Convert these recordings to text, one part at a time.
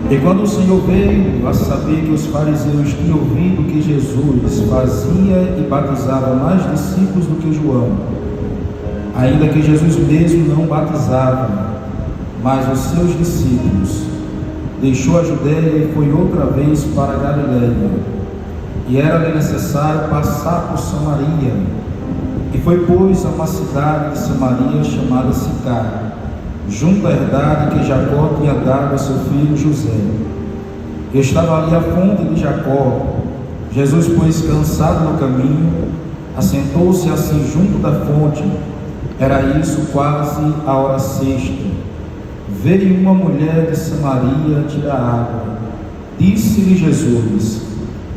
E quando o Senhor veio a saber que os fariseus tinham ouvido que Jesus fazia e batizava mais discípulos do que João, ainda que Jesus mesmo não batizava, mas os seus discípulos, deixou a Judéia e foi outra vez para a Galiléia. E era-lhe necessário passar por Samaria. E foi, pois, a uma cidade de Samaria chamada Sicar, junto à herdade que Jacó tinha dado a seu filho José. E estava ali a fonte de Jacó. Jesus, pois, cansado no caminho, assentou-se assim junto da fonte. Era isso quase a hora sexta. Veio uma mulher de Samaria tirar água. Disse-lhe Jesus: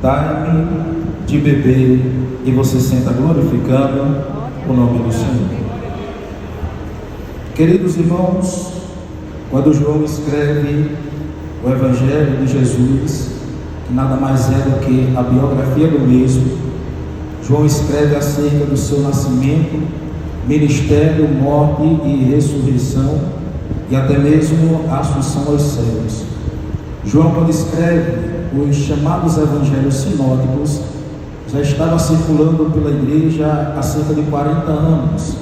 dai-me de beber. E você senta glorificando o nome do Senhor. Queridos irmãos, quando João escreve o Evangelho de Jesus, que nada mais é do que a biografia do mesmo, João escreve acerca do seu nascimento, ministério, morte e ressurreição, e até mesmo a assunção aos céus. João, quando escreve os chamados evangelhos sinóticos, já estava circulando pela igreja há cerca de 40 anos.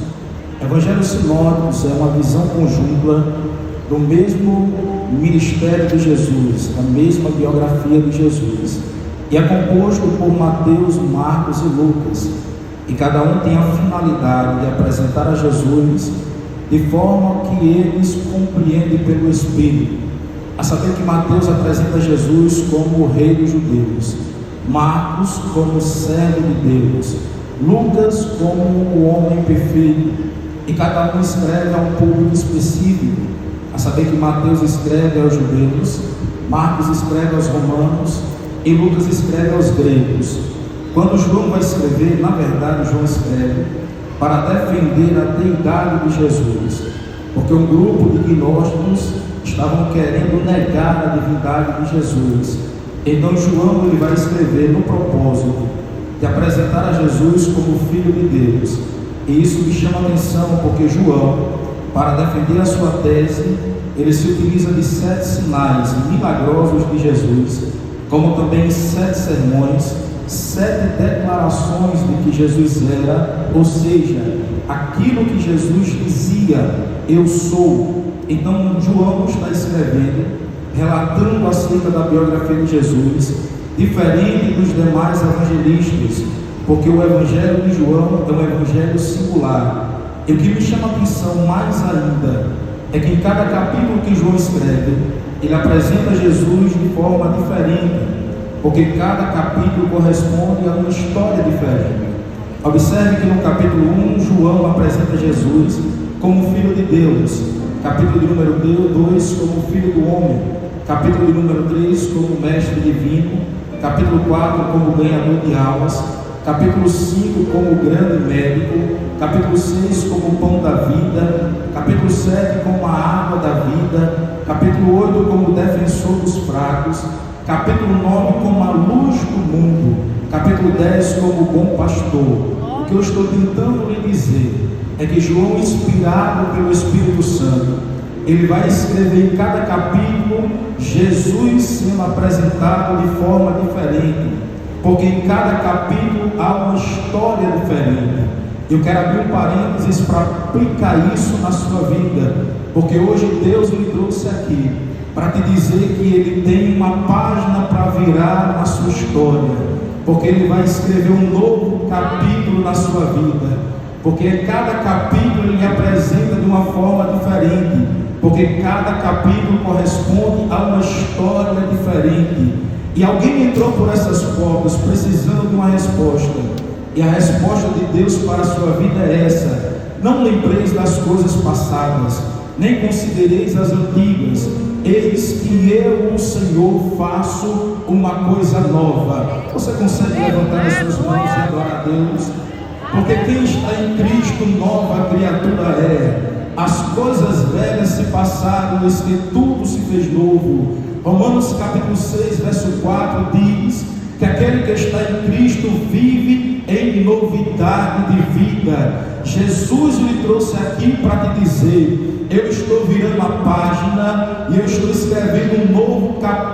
Evangelhos sinóticos é uma visão conjunta do mesmo ministério de Jesus, da mesma biografia de Jesus, e é composto por Mateus, Marcos e Lucas, e cada um tem a finalidade de apresentar a Jesus de forma que eles compreendem pelo Espírito, a saber que Mateus apresenta Jesus como o rei dos judeus, Marcos como servo de Deus, Lucas como o homem perfeito, e cada um escreve a um público específico, a saber que Mateus escreve aos judeus, Marcos escreve aos romanos e Lucas escreve aos gregos. Quando João vai escrever, na verdade João escreve para defender a deidade de Jesus, porque um grupo de gnósticos estavam querendo negar a divindade de Jesus. Então João ele vai escrever no propósito de apresentar a Jesus como Filho de Deus. E isso me chama a atenção, porque João, para defender a sua tese, ele se utiliza de 7 sinais milagrosos de Jesus, como também 7 sermões, 7 declarações de que Jesus era, ou seja, aquilo que Jesus dizia, eu sou. Então João está escrevendo, relatando acerca da biografia de Jesus, diferente dos demais evangelistas, porque o evangelho de João é um evangelho singular. E o que me chama a atenção mais ainda é que em cada capítulo que João escreve, ele apresenta Jesus de forma diferente, porque cada capítulo corresponde a uma história diferente. Observe que no capítulo 1, João apresenta Jesus como Filho de Deus, capítulo de número 2 como Filho do Homem, capítulo de número 3 como Mestre Divino, capítulo 4 como Ganhador de Almas, capítulo 5 como Grande Médico, capítulo 6 como Pão da Vida, capítulo 7 como a Água da Vida, capítulo 8 como Defensor dos Fracos, capítulo 9 como a Luz do Mundo, capítulo 10 como Bom Pastor. O que eu estou tentando lhe dizer é que João, inspirado pelo Espírito Santo, ele vai escrever em cada capítulo Jesus sendo apresentado de forma diferente, porque em cada capítulo há uma história diferente. Eu quero abrir um parênteses para aplicar isso na sua vida, porque hoje Deus me trouxe aqui para te dizer que Ele tem uma página para virar na sua história, porque Ele vai escrever um novo capítulo na sua vida, porque cada capítulo Ele apresenta de uma forma diferente, porque cada capítulo corresponde a uma história diferente. E alguém entrou por essas portas precisando de uma resposta, e a resposta de Deus para a sua vida é essa: não lembreis das coisas passadas, nem considereis as antigas, eis que eu, o Senhor, faço uma coisa nova. Você consegue levantar as suas mãos e adorar a Deus? Porque quem está em Cristo, nova criatura é. As coisas velhas se passaram, eis que tudo se fez novo. Romanos capítulo 6, verso 4 diz que aquele que está em Cristo vive em novidade de vida. Jesus lhe trouxe aqui para te dizer: eu estou virando a página e eu estou escrevendo um novo capítulo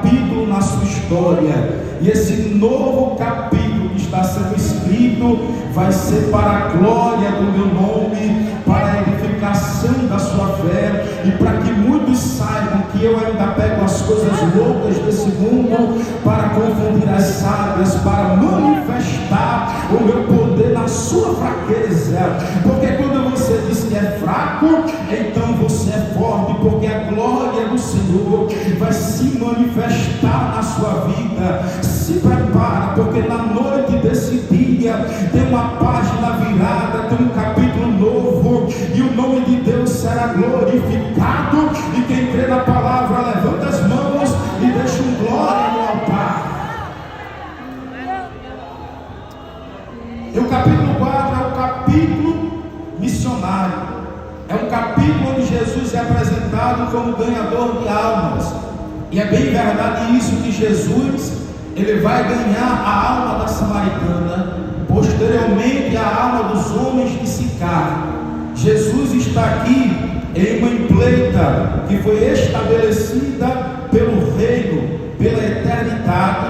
E esse novo capítulo que está sendo escrito vai ser para a glória do meu nome, para a edificação da sua fé e para que muitos saibam que eu ainda pego as coisas loucas desse mundo para confundir as sábias, para manifestar o meu poder na sua fraqueza. Porque quando você diz que é fraco, então você é forte, porque a glória do Senhor vai se manifestar na sua vida. Se prepara, porque na noite desse dia tem uma página virada, tem um capítulo novo, e o nome de Deus será glorificado. E quem crê na palavra, levanta as mãos e deixa um glória no altar. E o capítulo 4 é o capítulo missionário. É um capítulo onde Jesus é apresentado como ganhador de almas. E é bem verdade isso, que Jesus, ele vai ganhar a alma da samaritana, posteriormente a alma dos homens de Sicar. Jesus está aqui em uma empleita que foi estabelecida pelo reino, pela eternidade,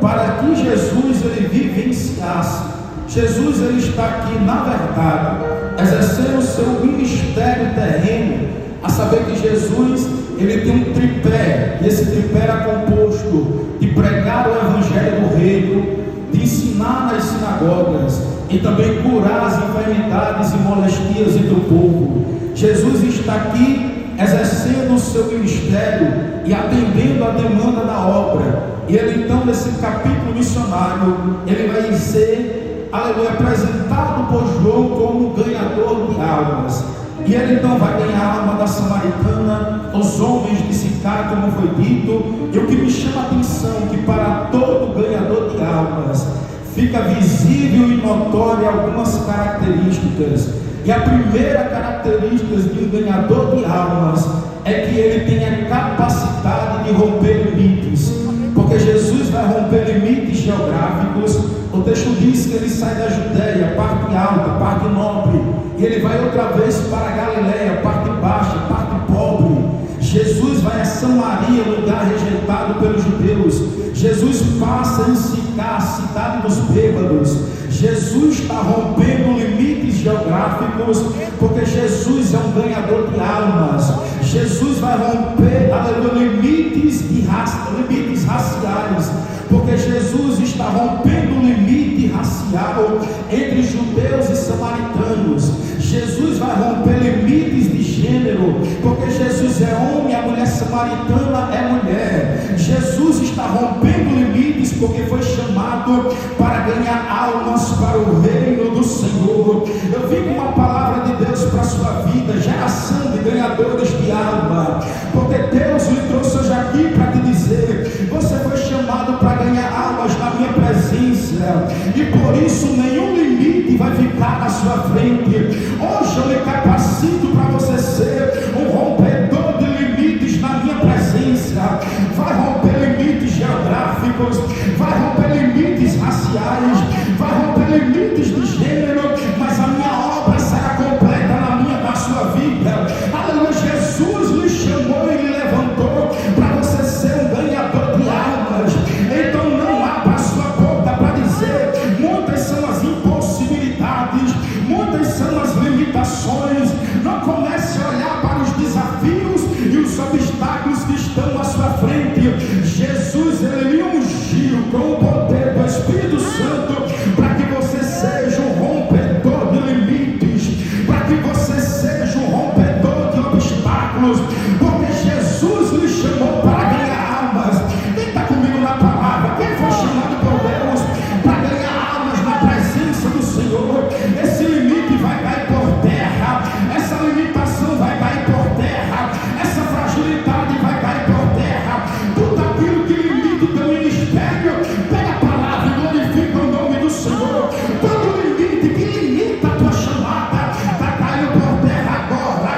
para que Jesus ele vivenciasse. Jesus ele está aqui, na verdade, exercendo o seu ministério terreno, a saber que Jesus ele tem um tripé, e esse tripé era composto de pregar o evangelho do reino, de ensinar nas sinagogas e também curar as enfermidades e molestias entre o povo. Jesus está aqui exercendo o seu ministério e atendendo a demanda da obra. E ele então, nesse capítulo missionário, ele vai ser, aleluia, apresentado por João como ganhador de almas. E ele então vai ganhar a alma da samaritana, os homens de Sicar, como foi dito. E o que me chama a atenção é que para todo ganhador de almas fica visível e notória algumas características. E a primeira característica de um ganhador de almas é que ele tem a capacidade de romper limites. Porque Jesus vai romper limites geográficos. O texto diz que ele sai da Judéia, parte alta, parte nobre, e ele vai outra vez para a Galiléia, parte baixa, parte pobre. Jesus vai a Samaria, lugar rejeitado pelos judeus. Jesus passa em Sicar, cidade dos bêbados. Jesus está rompendo limites geográficos, porque Jesus é um ganhador de almas. Jesus vai romper, aleluia, limites raciais, porque Jesus está rompendo o limite racial entre judeus e samaritanos. Jesus vai romper limites de gênero, porque Jesus é homem, a mulher samaritana é mulher. Jesus está rompendo limites, porque foi chamado para ganhar almas para o reino do Senhor. Eu vim com uma palavra de Deus para a sua vida, geração de ganhadores de alma, porque Deus lhe trouxe hoje aqui para te dizer: você foi chamado para ganhar almas na minha presença, e por isso nenhum limite vai ficar na sua frente. Hoje eu lhe capacito para você ser um rompedor de limites na minha presença. Vai romper limites geográficos, vai romper limites raciais, vai romper limites de gênero, mas a minha obra será completa na sua vida. Aleluia. Jesus lhe chamou e lhe levantou para você ser um ganhador de almas. Então não abra a sua boca para dizer: muitas são as impossibilidades, muitas são as limitações. Não comece a olhar para os desafios e os obstáculos que estão à sua frente. Jesus ele lhe ungiu com o poder do Espírito Santo para que você seja um rompedor de limites, para que você seja um rompedor de obstáculos, porque Jesus lhe chamou para ganhar almas. Quem está comigo na palavra? Quem foi chamado por Deus para ganhar almas na presença do Senhor? Esse limite vai cair por terra, essa limitação vai cair por terra, essa fragilidade vai cair por terra. Tudo aquilo que limita o teu ministério, pega a palavra e glorifica o nome do Senhor. Todo limite que limita a tua chamada vai cair por terra agora.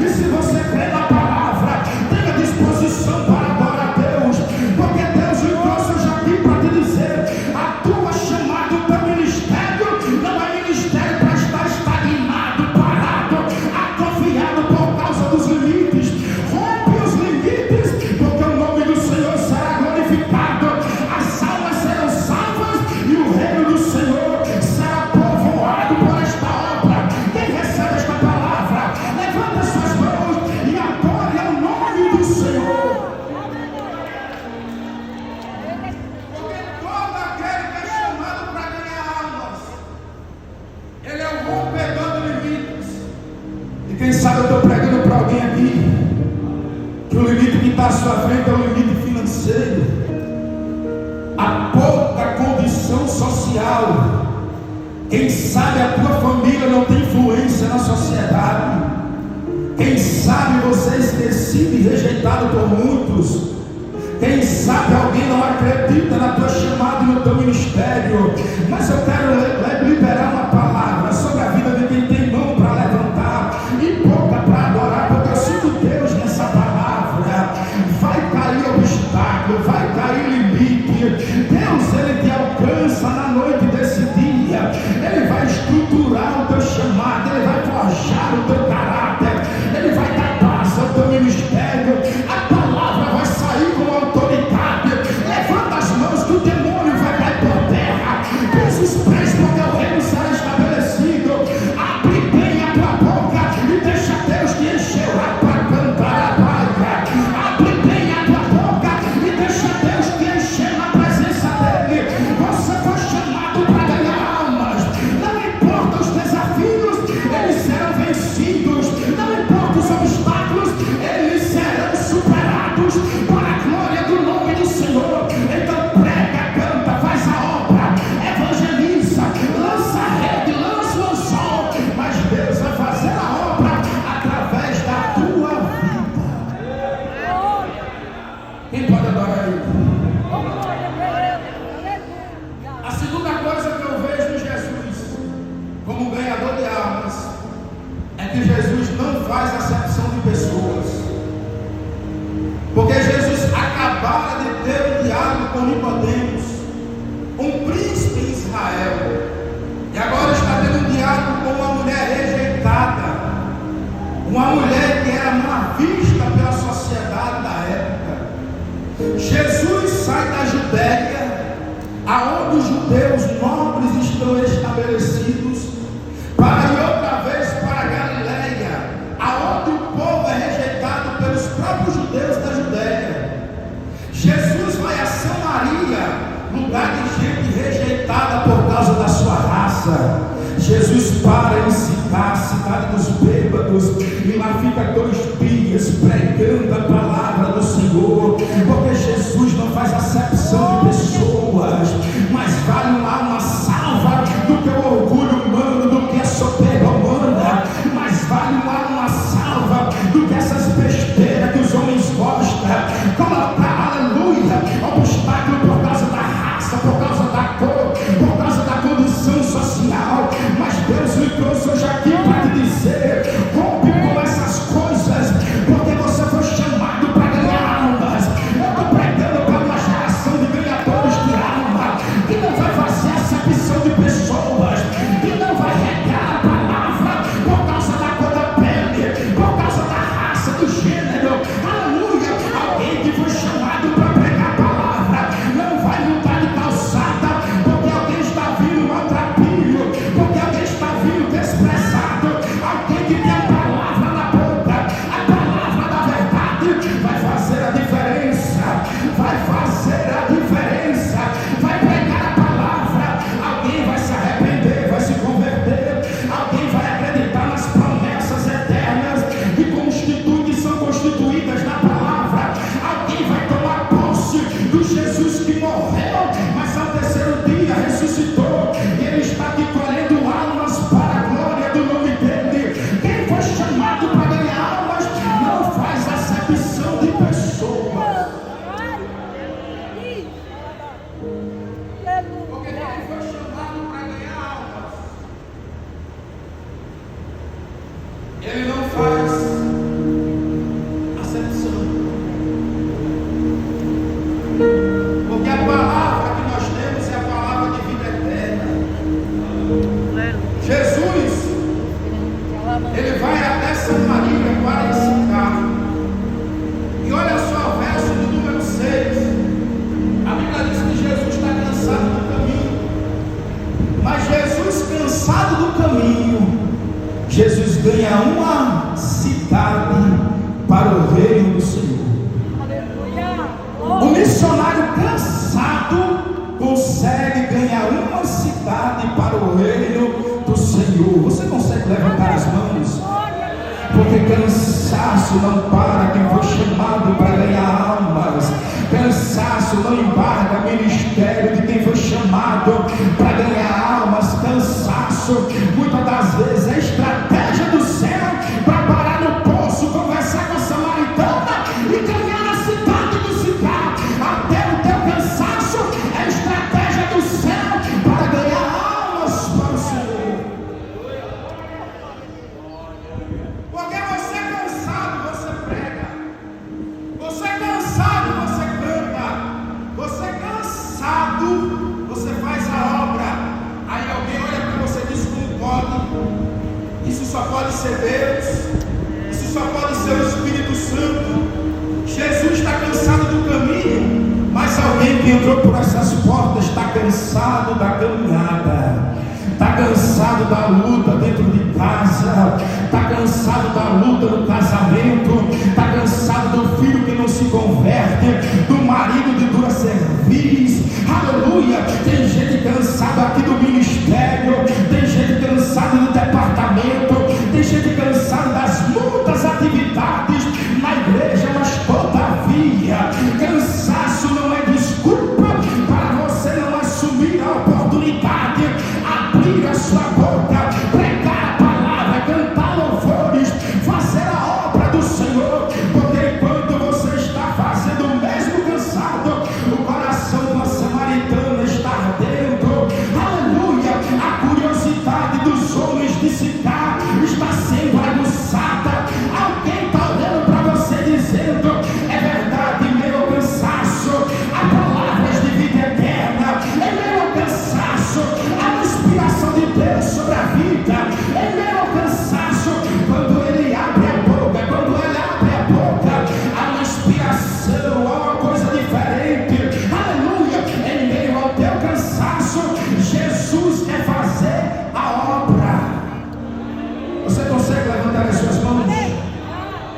E se está à sua frente é o limite financeiro, a pouca condição social. Quem sabe a tua família não tem influência na sociedade. Quem sabe você é esquecido e rejeitado por muitos. Quem sabe alguém não acredita na tua chamada e no teu ministério. Mas eu quero liberar uma palavra sobre a vida de quem tem mão para levantar e boca para adorar, porque eu sinto Deus nessa palavra. Vai cair obstáculo, vai cair limite. Deus, Ele te alcança na noite desse dia. Ele vai estruturar o teu chamado, Ele vai forjar o teu caráter, Ele vai dar paz ao teu ministério. A palavra vai sair com autoridade. Levanta as mãos que o demônio vai cair por terra. Peça os pés, porque o reino será estabelecido. Abre bem a tua boca e deixa Deus te encher para cantar a palavra. Abre bem a tua boca e deixa Deus te encher na presença dEle. Você foi chamado para ganhar almas. Não importa os desafios, eles serão vencidos. Não importa os obstáculos, eles serão superados para a glória do nome do Senhor. Então prega, canta, faz a obra, evangeliza, lança a rede, lança o anzol, mas Deus vai fazer a obra através da tua vida. Quem pode adorar Ele? A segunda coisa que eu vejo em Jesus como ganhador de almas é que Jesus não faz acepção de pessoas. Porque Jesus acabara de ter um diálogo com Nicodemos, um príncipe em Israel, e agora está tendo um diálogo com uma mulher rejeitada, uma mulher que era mal vista pela sociedade da época. Jesus sai da Judéia, aonde os judeus nobres estão estabelecidos, para ir outra vez para a Galileia, aonde o povo é rejeitado pelos próprios judeus da Judéia. Jesus vai a Samaria, lugar de gente rejeitada por causa da sua raça. Jesus para em Sicar, cidade dos bêbados, e lá fica 2 dias pregando a palavra do Senhor, porque Jesus não faz acepção de pessoas. Mas vale uma alma salva do teu orgulho humano, do que a soberba humana. Mas vale uma alma salva do que essas besteiras que os homens gostam. Colocar, aleluia, obstáculo por causa da raça, por causa da cor, por causa da condição social. Mas Deus me trouxe hoje aqui para te dizer: rompe com essas coisas, porque você foi chamado para ganhar almas. Eu estou pregando para uma geração de ganhadores de alma, que não vai fazer acepção de pessoas, que não vai regar a palavra por causa da cor da pele, por causa da raça, do gênero. Aleluia! Alguém que foi chamado para pregar a palavra não vai mudar de calçada porque alguém está vindo maltrapilho, porque alguém está vindo desprezado. Alguém que tem a palavra na boca, a palavra da verdade, vai fazer a diferença, vai fazer a diferença, vai pregar a palavra. Alguém vai se arrepender, vai se converter, alguém vai acreditar nas promessas eternas que são constituídas na palavra. Alguém vai tomar posse do Jesus que morreu, mas ao terceiro dia ressuscitou, e Ele está aqui colhendo almas para a glória do nome dEle. Quem foi chamado para ganhar almas não faz acepção de pessoas. Porque quem foi chamado para ganhar almas, Ele não faz acepção. Porque a palavra que nós temos é a palavra de vida eterna. Jesus, Ele vai até Samaria para ensinar. E olha só o verso do número 6. A Bíblia diz que Jesus está cansado do caminho. Mas Jesus, cansado do caminho, Jesus ganha uma cidade para o reino do Senhor. O missionário cansado consegue ganhar uma cidade para o reino do Senhor. Você consegue levantar as mãos? Porque cansaço não para quem foi chamado para ganhar Santo. Jesus está cansado do caminho, mas alguém que entrou por essas portas está cansado da caminhada, está cansado da luta dentro de casa, está cansado da luta no casamento, está cansado do filho que não se converte, do marido que dura cerviz. Aleluia! Tem gente cansada aqui do ministério, tem gente cansada do departamento, tem gente cansada das muitas atividades na igreja, mas todavia, cansaço não é desculpa para você não assumir a oportunidade, abrir a sua boca, pregar a palavra, cantar louvores, fazer a obra do Senhor, porque enquanto você está fazendo o mesmo cansado, o coração de uma samaritana está ardendo. Aleluia! A curiosidade dos homens de Sicar está sendo aguçada. Alguém está olhando para você dizendo: é verdade, em meio ao cansaço há palavras de vida eterna, em meio ao cansaço há uma inspiração de Deus sobre a vida, em meio ao cansaço, quando ele abre a boca, há uma inspiração, há uma coisa diferente. Aleluia! Em meio ao teu cansaço, Jesus quer fazer a obra. Você consegue levantar as suas mãos?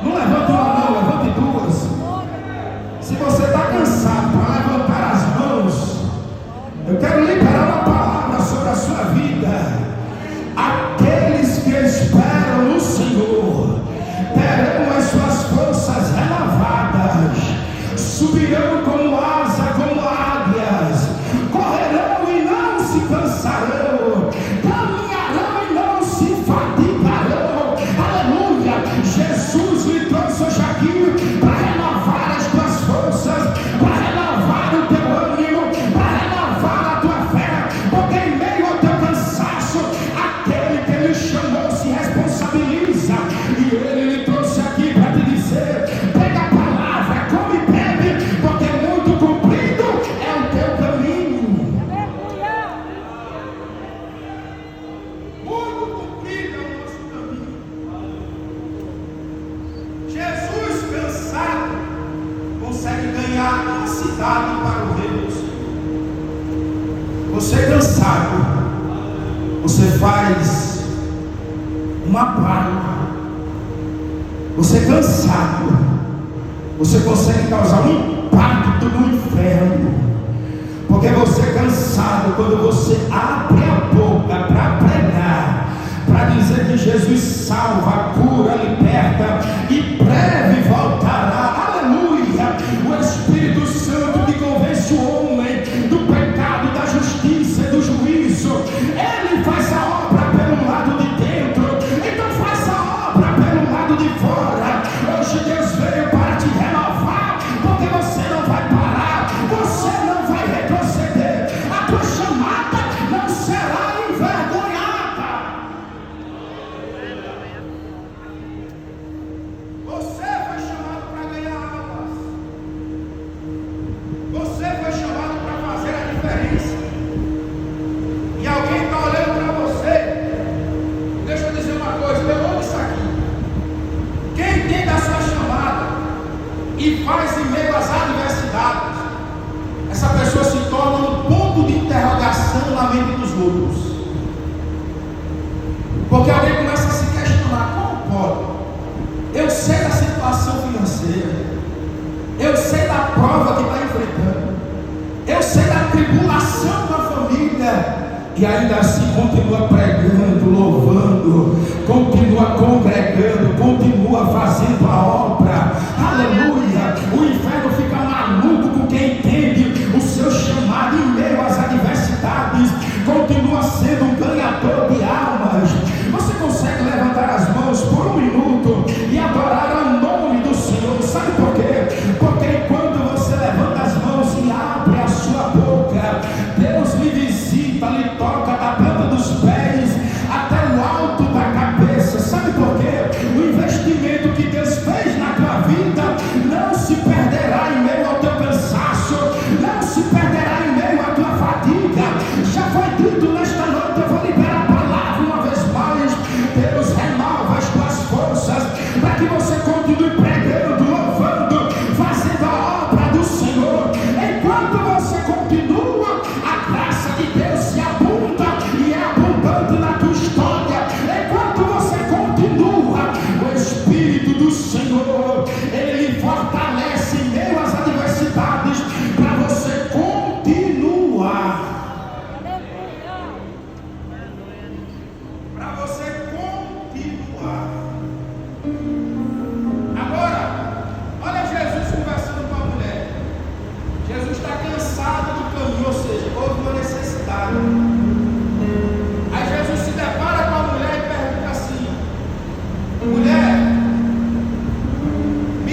Não levante uma mão, levante duas. Se você está cansado para levantar as mãos, eu quero liberar uma palavra sobre a sua vida. Aqueles que esperam no Senhor terão as suas forças renovadas, subirão como asa, como águias, correrão e não se cansarão, caminharão e não se fatigarão. Aleluia! Jesus lhe trouxe hoje aqui para renovar as tuas forças, para renovar o teu ânimo, para renovar a tua fé, porque em meio ao teu cansaço, aquele que ele chamou se responsabiliza, e ele lhe trouxe aqui para te dizer: pega a palavra, come e bebe, porque muito comprido é o teu caminho. Muito comprido é o nosso caminho. Jesus cansado consegue ganhar uma cidade para o reino do Senhor. Você cansado, você faz uma palha. Você cansado, você consegue causar um impacto no inferno, porque você cansado, quando você abre a boca para pregar, para dizer que Jesus salva, cura, liberta e breve voltará. Aleluia! O Espírito Santo que convence o homem do pecado, da justiça e do juízo, ele faz a obra pelo lado de dentro, então faz a obra pelo lado de fora. Hoje Deus veio para te renovar, porque você não vai parar, você não vai retroceder, a tua chamada não será envergonhada. Você foi chamado para ganhar almas, você foi chamado para fazer a diferença, e alguém está olhando para você. Deixa eu dizer uma coisa, eu amo isso aqui. Quem entende a sua chamada e faz em meio às adversidades, essa pessoa se torna um ponto de interrogação na mente dos outros, porque alguém começa a se questionar: como pode? Eu sei da situação financeira, eu sei da prova que está enfrentando, eu sei da tribulação da família, e ainda assim continua pregando, louvando, continua congregando, continua fazendo a obra. Aleluia! O inferno fica maluco com quem entende o seu chamado em meio às adversidades, continua sendo um ganhador de almas. Você consegue levantar as mãos por um minuto e adorar ao nome do Senhor? Sabe por quê? Porque enquanto você levanta as mãos e abre a sua boca, Deus lhe visita, lhe toca da planta dos pés até o alto da cabeça. Sabe por quê? O investimento que Deus fez na tua vida não se perderá em meio ao teu cansaço, não se perderá em meio à tua fadiga. Já foi dito nesta noite, eu vou liberar a palavra uma vez mais. Deus renova as tuas forças para que você continue pregando,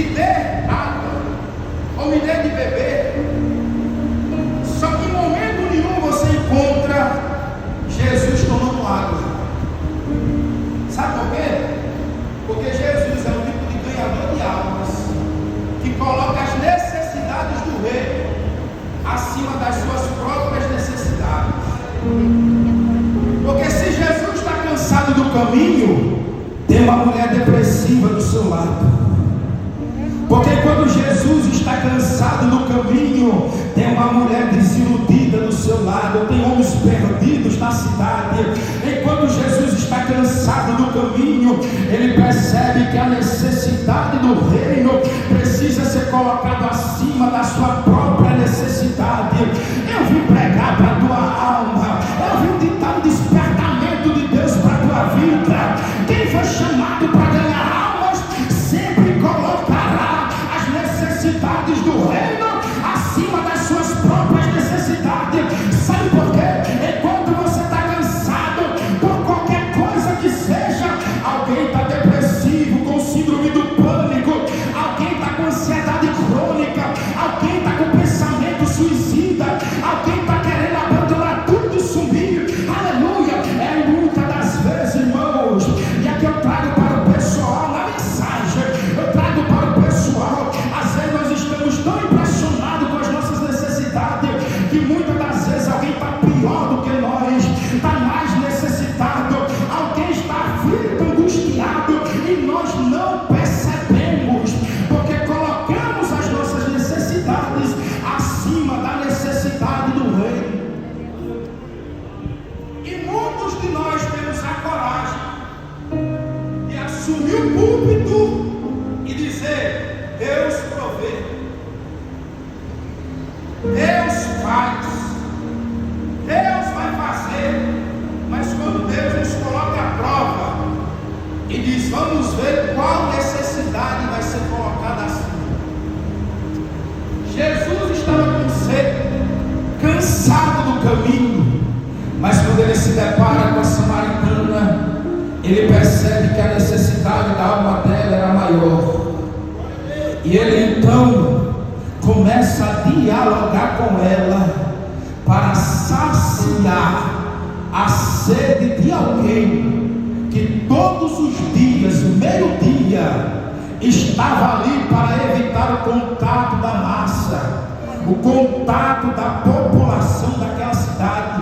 me dê água, ou me dê de beber. Só que em momento nenhum você encontra Jesus tomando água. Sabe por quê? Porque Jesus é um tipo de ganhador de almas, que coloca as necessidades do rei acima das suas próprias necessidades. Porque se Jesus está cansado do caminho, tem uma mulher depressiva do seu lado. Porque quando Jesus está cansado do caminho, tem uma mulher desiludida do seu lado, tem homens perdidos na cidade. Enquanto Jesus está cansado do caminho, ele percebe que a necessidade do reino precisa ser colocada acima da sua própria necessidade. Eu vim pregar para a tua alma, eu vim ditar o despertamento de Deus para a tua vida. Quem foi chamado para ganhar almas, sempre colocará as necessidades do reino acima das suas próprias necessidades. Sabe por quê? Enquanto você está cansado por qualquer coisa que seja, alguém está depressivo, com síndrome do pânico, alguém está com ansiedade crônica, alguém está com pensamento suicida, alguém está querendo abandonar tudo e sumir. Aleluia! É muitas das vezes, irmãos, e aqui eu trago para o pessoal na mensagem, eu trago para o pessoal. Às vezes nós estamos tão impressionados com as nossas necessidades, que muitas das vezes alguém está pior do que nós, está mais necessitado, alguém está aflito, angustiado, e nós não percebemos, porque colocamos as nossas necessidades acima da necessidade do rei. E muitos de nós temos a coragem de assumir o púlpito e dizer: Deus provê, Deus faz, Deus vai fazer. Mas quando Deus nos coloca à prova e diz: vamos ver qual necessidade vai ser colocada acima. Jesus estava com sede, cansado do caminho, mas quando ele se depara com a samaritana, ele percebe que a necessidade da alma dela era maior. E ele então começa a dialogar com ela para saciar a sede de alguém que todos os dias, meio-dia, estava ali para evitar o contato da massa, o contato da população daquela cidade.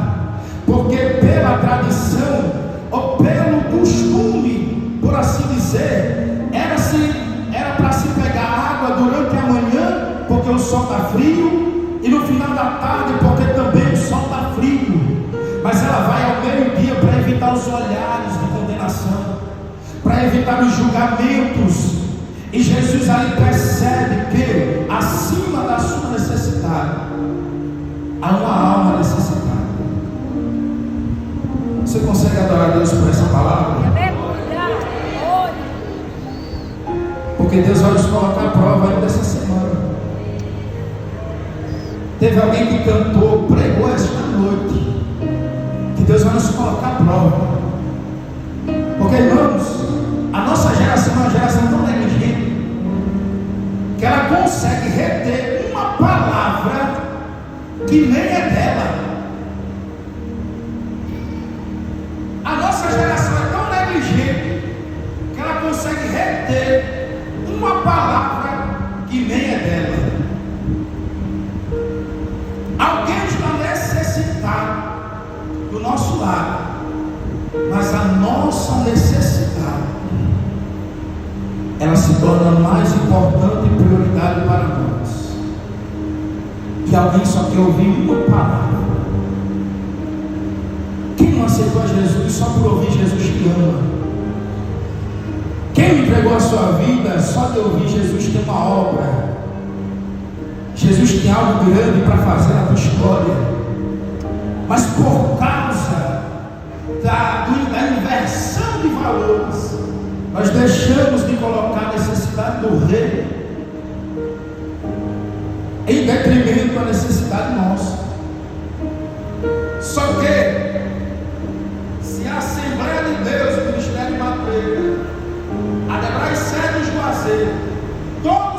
Porque pela tradição, ou pelo costume, por assim dizer, era para se pegar água durante a manhã, porque o sol está frio, e no final da tarde, porque também o sol está frio. Mas ela vai ao meio-dia para evitar os olhares de condenação, para evitar os julgamentos. E Jesus ali percebe que acima da sua necessidade há uma alma necessitada. Você consegue adorar a Deus por essa palavra? Porque Deus vai nos colocar à prova ainda dessa semana. Teve alguém que cantou, pregou esta noite, que Deus vai nos colocar à prova. Porque, irmãos, a nossa geração é uma geração tão negligente que ela consegue reter uma palavra que nem é dela. A nossa geração é tão negligente que ela consegue reter uma palavra que nem é dela. Alguém está necessitado do nosso lado, mas a nossa necessidade, ela se torna mais importante e prioridade para nós. Que alguém só quer ouvir uma palavra. Quem não aceitou a Jesus só por ouvir Jesus te ama? Quem entregou a sua vida só de ouvir Jesus tem uma obra? Jesus tem algo grande para fazer na tua história, mas por causa da inversão de valores, nós deixamos de colocar a necessidade do rei em detrimento da necessidade nossa. Só que se a Assembleia de Deus, o Ministério de Madureira, a Debrai Sede de Juazeiro, todos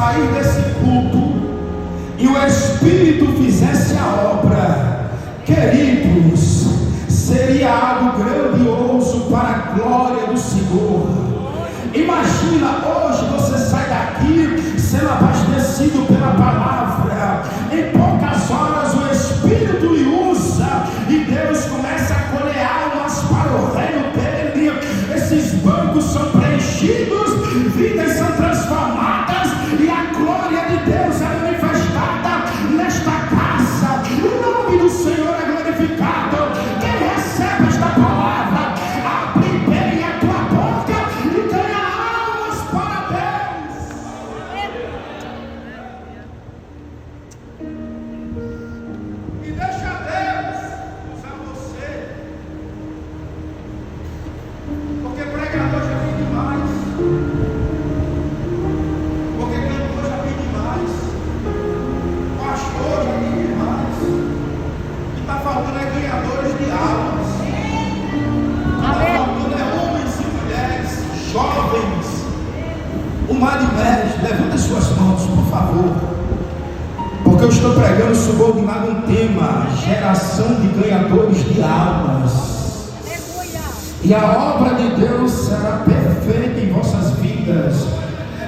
sair desse culto e o Espírito fizesse a obra, queridos, seria algo grandioso para a glória do Senhor. Imagina, hoje você sai daqui sendo abastecido pela palavra, em poucas horas o Espírito lhe usa e Deus começa a colher almas para o reino dele. Esses bancos são preenchidos, vidas são transformadas e a glória de Deus é manifestada nesta casa. O nome do Senhor é glorificado. Quem recebe esta palavra, abre bem a tua boca e ganha almas para Deus. E deixa Deus usar você, porque pregador já vi demais, porque cantor já vi demais, pastor já vi demais. O que está faltando é ganhadores de almas. O que está faltando é homens e mulheres, jovens. O Marimed, levanta as suas mãos, por favor, porque eu estou pregando subordinado um tema: geração de ganhadores de almas. E a obra de Deus será perfeita em vossas vidas,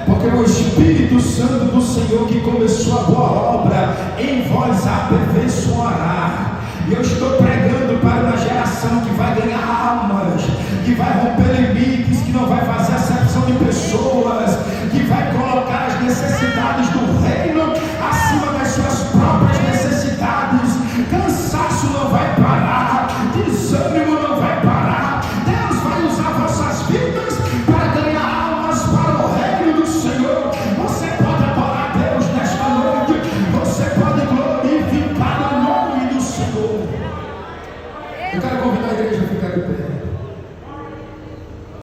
porque o Espírito Santo do Senhor que começou a boa obra em vós a aperfeiçoará. E eu estou pregando para uma geração que vai ganhar almas, que vai romper limites, que não vai fazer acepção de pessoas, que vai colocar as necessidades do reino acima das suas próprias necessidades. Cansaço não vai parar, desânimo não vai parar. Deus vai usar vossas vidas para ganhar almas para o reino do Senhor. Você pode adorar Deus nesta noite, você pode glorificar o nome do Senhor. Eu quero convidar a igreja a ficar de pé.